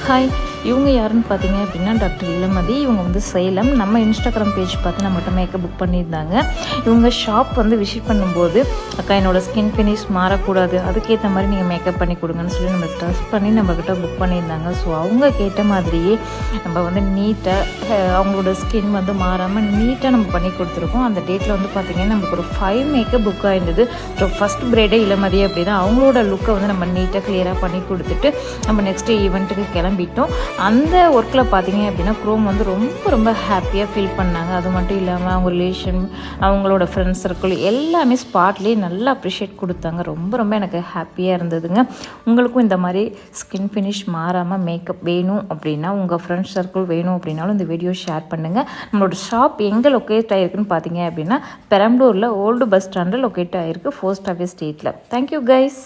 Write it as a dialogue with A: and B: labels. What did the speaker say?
A: Hi, இவங்க யாருன்னு பார்த்தீங்க அப்படின்னா டாக்டர் இளமதி. இவங்க வந்து சேலம். நம்ம இன்ஸ்டாகிராம் பேஜ் பார்த்து நம்மகிட்ட மேக்கப் புக் பண்ணியிருந்தாங்க. இவங்க ஷாப் வந்து விசிட் பண்ணும்போது, அக்கா என்னோடய ஸ்கின் ஃபினிஷ் மாறக்கூடாது, அதுக்கேற்ற மாதிரி நீங்கள் மேக்கப் பண்ணி கொடுங்கன்னு சொல்லி நம்ம ட்ரஸ்ட் பண்ணி நம்மக்கிட்ட புக் பண்ணியிருந்தாங்க. ஸோ அவங்க கேட்ட மாதிரியே நம்ம வந்து நீட்டாக அவங்களோட ஸ்கின் வந்து மாறாமல் நீட்டாக நம்ம பண்ணி கொடுத்துருக்கோம். அந்த டேட்டில் வந்து பார்த்திங்கன்னா நமக்கு ஒரு 5 மேக்கப் புக் ஆயிருந்தது. ஸோ ஃபஸ்ட் பிரேடே இளமதி அப்படி தான் அவங்களோட லுக்கை வந்து நம்ம நீட்டாக கிளியராக பண்ணி கொடுத்துட்டு நம்ம நெக்ஸ்ட்டு ஈவெண்ட்டுக்கு கிளம்பிட்டோம். அந்த ஒர்க்கில் பார்த்தீங்க அப்படின்னா குரோம் வந்து ரொம்ப ஹாப்பியாக ஃபீல் பண்ணாங்க. அது மட்டும் இல்லாமல் அவங்க ரிலேஷன், அவங்களோட ஃப்ரெண்ட்ஸ் சர்க்கிள் எல்லாமே ஸ்பாட்லேயே நல்லா அப்ரிஷியேட் கொடுத்தாங்க. ரொம்ப எனக்கு ஹாப்பியாக இருந்ததுங்க. உங்களுக்கும் இந்த மாதிரி ஸ்கின் ஃபினிஷ் மாறாமல் மேக்கப் வேணும் அப்படின்னா, உங்கள் ஃப்ரெண்ட்ஸ் சர்க்கிள் வேணும் அப்படின்னாலும் இந்த வீடியோ ஷேர் பண்ணுங்கள். நம்மளோட ஷாப் எங்கே லொக்கேட் ஆகிருக்குன்னு பார்த்தீங்க அப்படின்னா பெரம்பலூரில் ஓல்டு பஸ் ஸ்டாண்டில் லொக்கேட் ஆகிருக்கு, போஸ்ட் ஆஃபீஸ் ஸ்ட்ரீட்டில். Thank you guys.